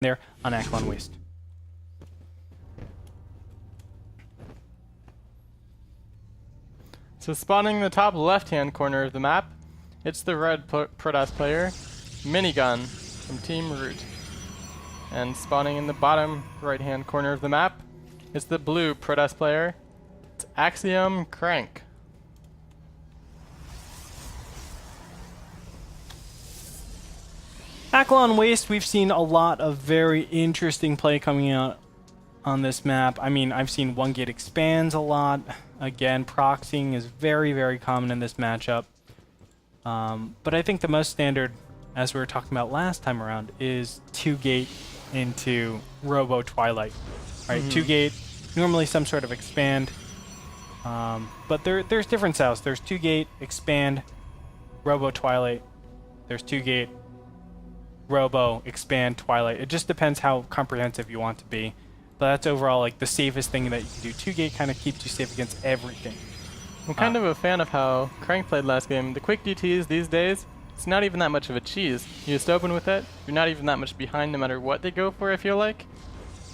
there on Aklon Waste. So spawning in the top left-hand corner of the map, it's the red Protoss player, Minigun from Team Root. And spawning in the bottom right-hand corner of the map, it's the blue Protoss player, it's Axiom Crank. Aklon Waste, we've seen a lot of very interesting play coming out on this map. I mean, I've seen one gate expands a lot. Again, proxying is very, very common in this matchup. But I think the most standard, as we were talking about last time around, is 2-gate into Robo Twilight. Right, 2-gate, normally some sort of expand. But there's different styles. There's 2-gate, expand, Robo Twilight. There's 2-gate, Robo, expand, Twilight. It just depends how comprehensive you want to be. But that's overall like the safest thing that you can do. 2-gate kind of keeps you safe against everything. I'm kind of a fan of how Crank played last game. The quick DTs these days, it's not even that much of a cheese. You just open with it, you're not even that much behind no matter what they go for, I feel like.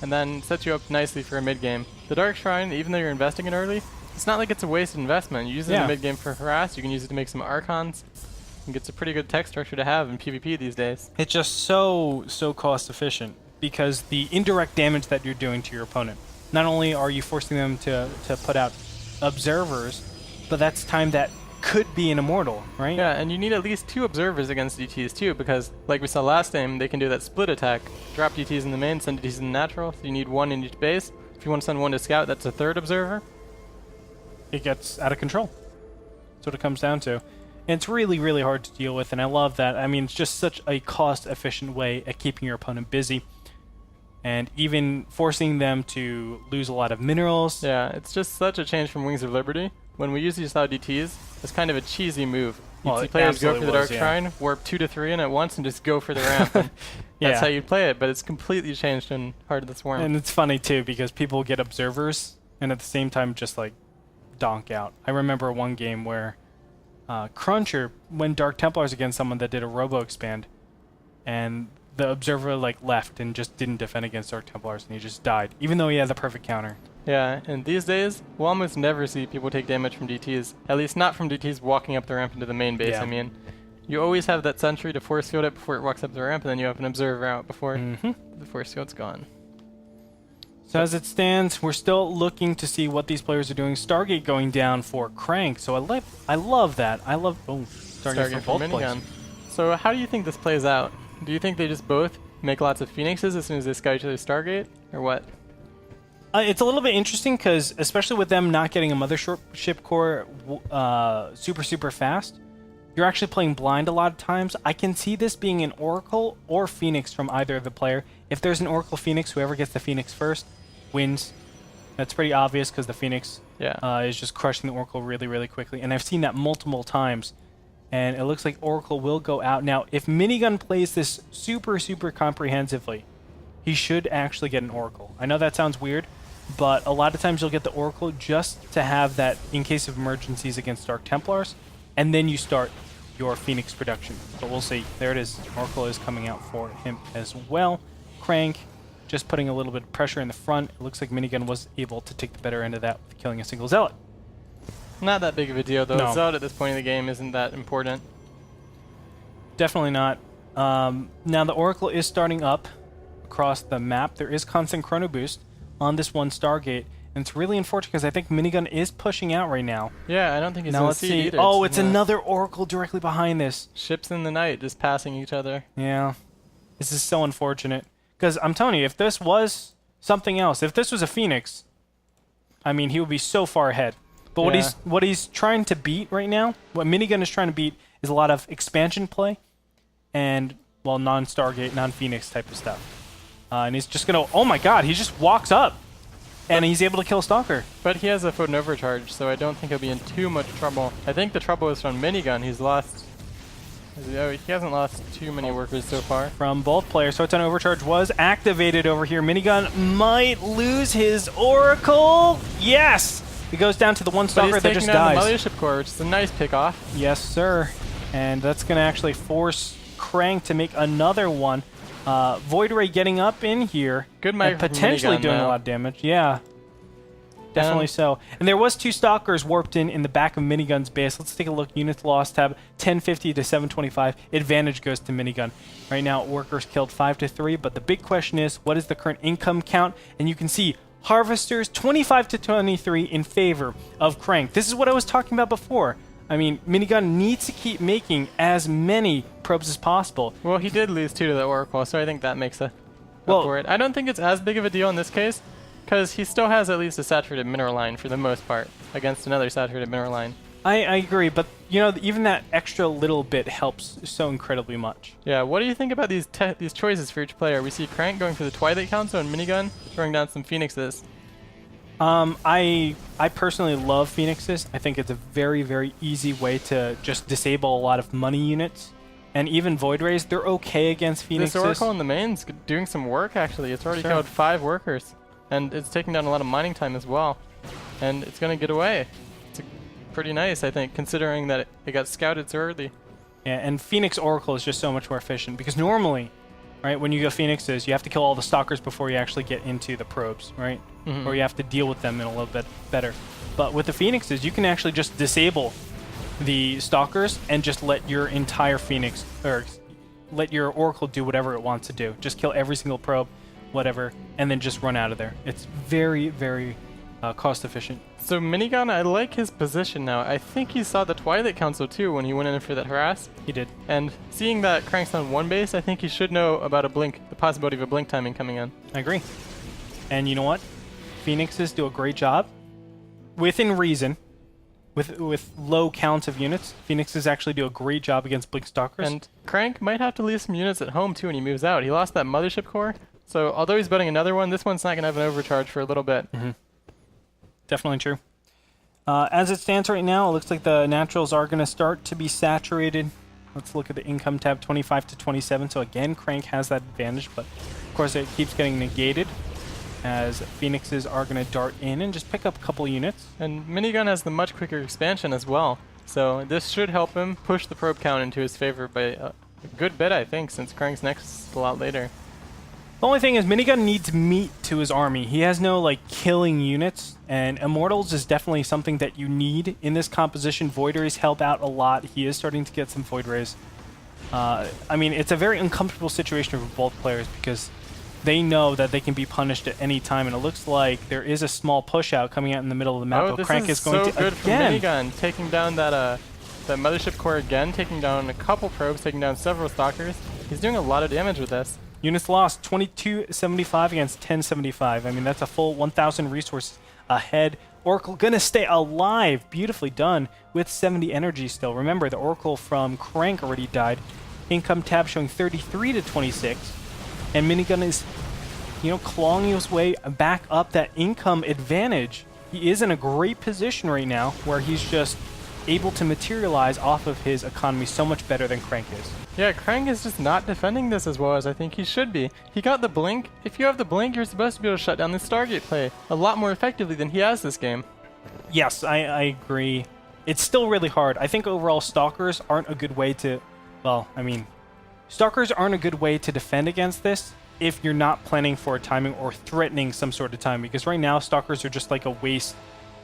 And then sets you up nicely for a mid-game. The Dark Shrine, even though you're investing it early, it's not like it's a wasted investment. You use it in the mid-game for harass, you can use it to make some Archons. And it's a pretty good tech structure to have in PvP these days. It's just so cost efficient because the indirect damage that you're doing to your opponent. Not only are you forcing them to put out observers, but that's time that could be an immortal, right? Yeah, and you need at least 2 observers against DTs too, because like we saw last time, they can do that split attack. Drop DTs in the main, send DTs in the natural, so you need 1 in each base. If you want to send 1 to scout, that's a 3rd observer. It gets out of control. That's what it comes down to. And it's really, really hard to deal with, and I love that. I mean, it's just such a cost-efficient way at keeping your opponent busy. And even forcing them to lose a lot of minerals. Yeah, it's just such a change from Wings of Liberty. When we usually saw DTs, it's kind of a cheesy move. You'd see players go for the Dark Shrine, warp 2 to 3 in at once, and just go for the ramp. And that's how you play it, but it's completely changed in Heart of the Swarm. And it's funny, too, because people get observers, and at the same time just, like, donk out. I remember one game where Cruncher went Dark Templars against someone that did a Robo Expand, and the observer like left and just didn't defend against Dark Templars, and he just died, even though he had the perfect counter. Yeah, and these days, we'll almost never see people take damage from DTs. At least not from DTs walking up the ramp into the main base. I mean, you always have that sentry to force field it before it walks up the ramp, and then you have an observer out before the force field's gone. So as it stands, we're still looking to see what these players are doing. Stargate going down for Crank, so I love that. I love Stargate for both players. So how do you think this plays out? Do you think they just both make lots of Phoenixes as soon as they scout each other's Stargate, or what? It's a little bit interesting because, especially with them not getting a mothership core super fast, you're actually playing blind a lot of times. I can see this being an Oracle or Phoenix from either of the player. If there's an Oracle Phoenix, whoever gets the Phoenix first wins. That's pretty obvious because the Phoenix is just crushing the Oracle really, really quickly. And I've seen that multiple times. And it looks like Oracle will go out. Now, if Minigun plays this super comprehensively, he should actually get an Oracle. I know that sounds weird, but a lot of times you'll get the Oracle just to have that in case of emergencies against Dark Templars, and then you start your Phoenix production. But we'll see. There it is. Oracle is coming out for him as well. Crank just putting a little bit of pressure in the front. It looks like Minigun was able to take the better end of that with killing a single Zealot. Not that big of a deal, though. Zealot at this point in the game isn't that important. Definitely not. Now the Oracle is starting up across the map. There is constant chrono boost on this one Stargate, and it's really unfortunate because I think Minigun is pushing out right now. Yeah, I don't think he's going to see either. Oh, it's another Oracle directly behind this. Ships in the night just passing each other. Yeah. This is so unfortunate. Because I'm telling you, if this was something else, if this was a Phoenix, I mean, he would be so far ahead. But what he's trying to beat right now, what Minigun is trying to beat, is a lot of expansion play and, well, non-Stargate, non-Phoenix type of stuff. And he's just going to... Oh, my God. He just walks up, and he's able to kill Stalker. But he has a Photon Overcharge, so I don't think he'll be in too much trouble. I think the trouble is from Minigun. He's lost... He hasn't lost too many workers so far. From both players. Photon Overcharge was activated over here. Minigun might lose his Oracle. Yes! He goes down to the one Stalker that just dies. But he's taking down the Mothership Core, which is a nice pick-off. Yes, sir. And that's going to actually force Crank to make another one. Void Ray getting up in here. Good and micro potentially minigun doing a now. lot of damage. Yeah. Definitely so. And there was 2 stalkers warped in the back of Minigun's base. Let's take a look. Units lost tab 1050 to 725. Advantage goes to Minigun. Right now, workers killed 5 to 3. But the big question is, what is the current income count? And you can see harvesters 25 to 23 in favor of Crank. This is what I was talking about before. I mean, Minigun needs to keep making as many probes as possible. Well, he did lose 2 to the Oracle, so I think that makes up Well- for it. I don't think it's as big of a deal in this case, because he still has at least a saturated mineral line for the most part against another saturated mineral line. I agree, but you know, even that extra little bit helps so incredibly much. Yeah, what do you think about these choices for each player? We see Crank going for the Twilight Council and Minigun throwing down some Phoenixes. I personally love Phoenixes. I think it's a very, very easy way to just disable a lot of money units. And even Void Rays, they're okay against Phoenixes. This Oracle in the main's doing some work, actually. It's already killed 5 workers. And it's taking down a lot of mining time as well. And it's going to get away. It's pretty nice, I think, considering that it got scouted so early. Yeah, and Phoenix Oracle is just so much more efficient. Because normally, right, when you go Phoenixes, you have to kill all the stalkers before you actually get into the probes, right? Mhm. Or you have to deal with them in a little bit better. But with the Phoenixes, you can actually just disable the stalkers and just let your entire Phoenix, or let your Oracle do whatever it wants to do. Just kill every single probe, whatever, and then just run out of there. It's very, very cost efficient. So Minigun, I like his position now. I think he saw the Twilight Council too when he went in for that harass. He did. And seeing that Crank's on 1 base, I think he should know about a blink, the possibility of a blink timing coming in. I agree. And you know what? Phoenixes do a great job. Within reason. With low counts of units, Phoenixes actually do a great job against Blink Stalkers. And Crank might have to leave some units at home too when he moves out. He lost that Mothership Core, so although he's building another one, this one's not going to have an overcharge for a little bit. Definitely true. As it stands right now, it looks like the naturals are going to start to be saturated. Let's look at the income tab, 25 to 27. So again, Crank has that advantage, but of course it keeps getting negated as Phoenixes are going to dart in and just pick up a couple units. And Minigun has the much quicker expansion as well, so this should help him push the probe count into his favor by a good bit, I think, since Crank's next a lot later. The only thing is Minigun needs meat to his army. He has no like killing units, and Immortals is definitely something that you need in this composition. Void Rays help out a lot. He is starting to get some Void Rays. I mean, it's a very uncomfortable situation for both players because they know that they can be punished at any time, and it looks like there is a small push out coming out in the middle of the map. Oh, but this Crank is is going so to good for again. Minigun, taking down that Mothership Core again, taking down a couple probes, taking down several stalkers. He's doing a lot of damage with this. Units lost 2275 against 1075. I mean, that's a full 1,000 resources ahead. Oracle gonna stay alive. Beautifully done with 70 energy still. Remember, the Oracle from Crank already died. Income tab showing 33 to 26. And Minigun is, you know, clawing his way back up that income advantage. He is in a great position right now where he's just able to materialize off of his economy so much better than Crank is. Yeah, Crank is just not defending this as well as I think he should be. He got the blink. If you have the blink, you're supposed to be able to shut down the Stargate play a lot more effectively than he has this game. Yes, I agree. It's still really hard. I think overall Stalkers aren't a good way to... Well, I mean, Stalkers aren't a good way to defend against this if you're not planning for a timing or threatening some sort of time. Because right now, Stalkers are just like a waste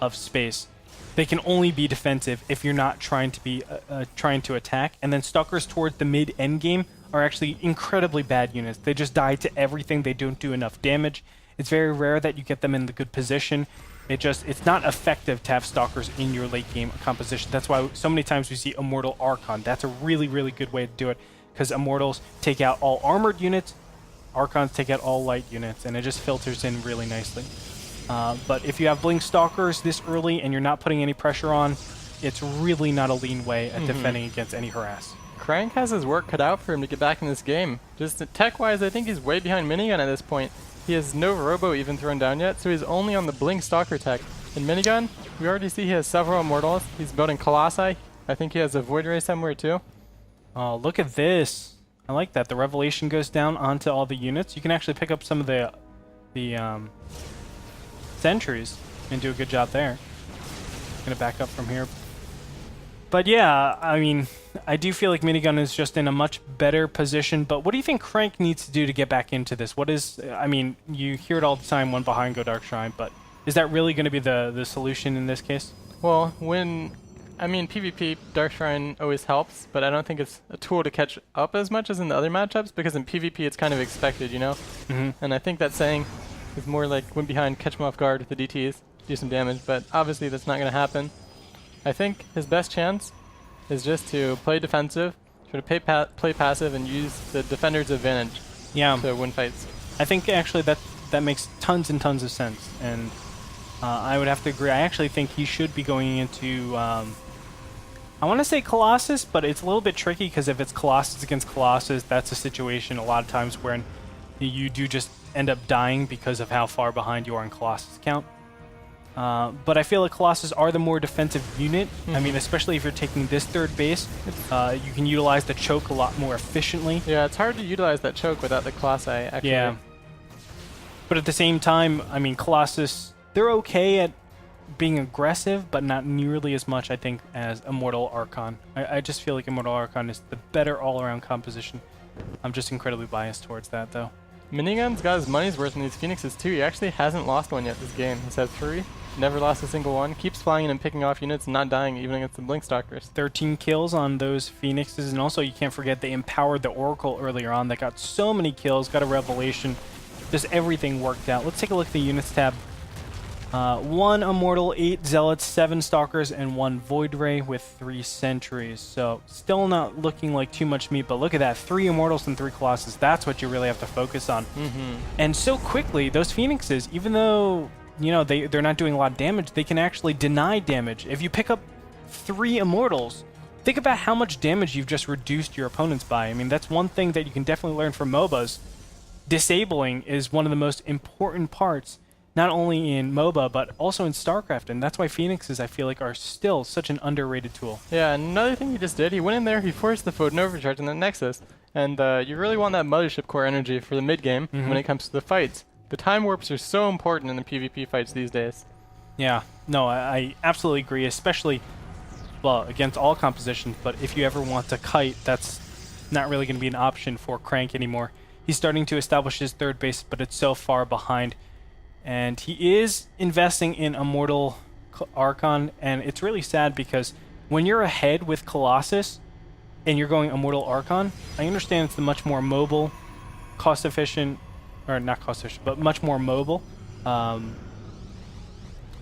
of space. They can only be defensive if you're not trying to be trying to attack. And then Stalkers towards the mid-end game are actually incredibly bad units. They just die to everything. They don't do enough damage. It's very rare that you get them in the good position. It's not effective to have Stalkers in your late game composition. That's why so many times we see Immortal Archon. That's a really, really good way to do it, because Immortals take out all armored units, Archons take out all light units, and it just filters in really nicely. But if you have Blink Stalkers this early and you're not putting any pressure on, it's really not a lean way at defending against any harass. Crank has his work cut out for him to get back in this game. Just tech-wise, I think he's way behind Minigun at this point. He has no Robo even thrown down yet, so he's only on the Blink Stalker tech. In Minigun, we already see he has several Immortals. He's building Colossi. I think he has a Void Ray somewhere too. Oh, look at this. I like that. The Revelation goes down onto all the units. You can actually pick up some of the sentries and do a good job there. Gonna back up from here. But yeah, I mean, I do feel like Minigun is just in a much better position. But what do you think Crank needs to do to get back into this? What is, I mean, you hear it all the time, one behind, go Dark Shrine, but is that really going to be the solution in this case? Well, PvP, Dark Shrine always helps, but I don't think it's a tool to catch up as much as in the other matchups, because in PvP it's kind of expected, you know? Mm-hmm. And I think that saying is more like went behind, catch them off guard with the DTs, do some damage, but obviously that's not going to happen. I think his best chance is just to play defensive, try to play passive, and use the defender's advantage to win fights. I think actually that makes tons and tons of sense, and I would have to agree. I actually think he should be going into, I want to say Colossus, but it's a little bit tricky because if it's Colossus against Colossus, that's a situation a lot of times where you do just end up dying because of how far behind you are in Colossus count. But I feel like Colossus are the more defensive unit. I mean, especially if you're taking this third base, you can utilize the choke a lot more efficiently. Yeah, it's hard to utilize that choke without the Colossi, actually. Yeah. But at the same time, I mean, Colossus, they're okay at being aggressive, but not nearly as much, I think, as Immortal Archon. I just feel like Immortal Archon is the better all-around composition. I'm just incredibly biased towards that, though. Minigun's got his money's worth in these Phoenixes, too. He actually hasn't lost one yet this game. He's had 3. Never lost a single one. Keeps flying in and picking off units and not dying even against the Blink Stalkers. 13 kills on those Phoenixes, and also you can't forget they empowered the Oracle earlier on that got so many kills, got a Revelation. Just everything worked out. Let's take a look at the units tab. 1 Immortal, 8 Zealots, 7 Stalkers, and 1 Void Ray with 3 Sentries. So still not looking like too much meat, but look at that. 3 Immortals and 3 Colossus. That's what you really have to focus on. And so quickly, those Phoenixes, even though, you know, they're not doing a lot of damage, they can actually deny damage. If you pick up 3 Immortals, think about how much damage you've just reduced your opponents by. I mean, that's one thing that you can definitely learn from MOBAs. Disabling is one of the most important parts, not only in MOBA, but also in StarCraft, and that's why Phoenixes, I feel like, are still such an underrated tool. Yeah, and another thing he just did, he went in there, he forced the Foden overcharge on the Nexus, and you really want that Mothership Core energy for the mid-game when it comes to the fights. The time warps are so important in the PvP fights these days. Yeah, no, I absolutely agree, especially, well, against all compositions, but if you ever want to kite, that's not really going to be an option for Crank anymore. He's starting to establish his third base, but it's so far behind. And he is investing in Immortal Archon, and it's really sad because when you're ahead with Colossus and you're going Immortal Archon, I understand it's the much more mobile, cost-efficient, or not cost-efficient, but much more mobile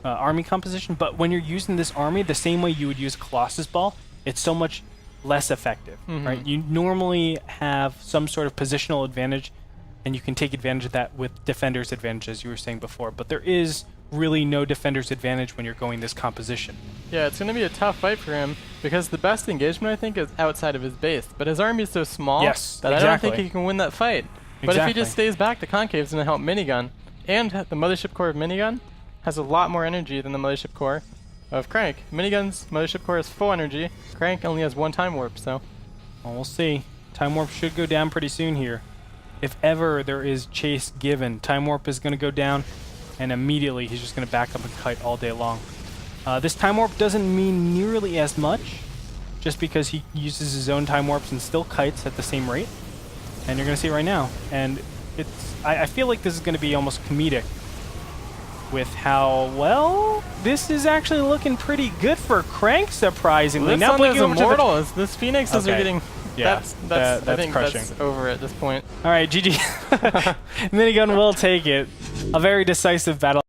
army composition. But when you're using this army the same way you would use Colossus Ball, it's so much less effective, right? You normally have some sort of positional advantage, and you can take advantage of that with defender's advantage, as you were saying before. But there is really no defender's advantage when you're going this composition. Yeah, it's going to be a tough fight for him, because the best engagement, I think, is outside of his base. But his army is so small that I don't think he can win that fight. But if he just stays back, the Concave's going to help Minigun. And the Mothership Core of Minigun has a lot more energy than the Mothership Core of Crank. Minigun's Mothership Core has full energy. Crank only has 1 time warp, so... Well, we'll see. Time warp should go down pretty soon here. If ever there is chase given, time warp is going to go down, and immediately he's just going to back up and kite all day long. This time warp doesn't mean nearly as much, just because he uses his own time warps and still kites at the same rate. And you're going to see it right now. And I feel like this is going to be almost comedic with how, well, this is actually looking pretty good for Crank, surprisingly. This now one is Immortal. This Phoenixes are getting... Yeah, that's I think crushing. That's over at this point. All right, GG. Minigun will take it. A very decisive battle.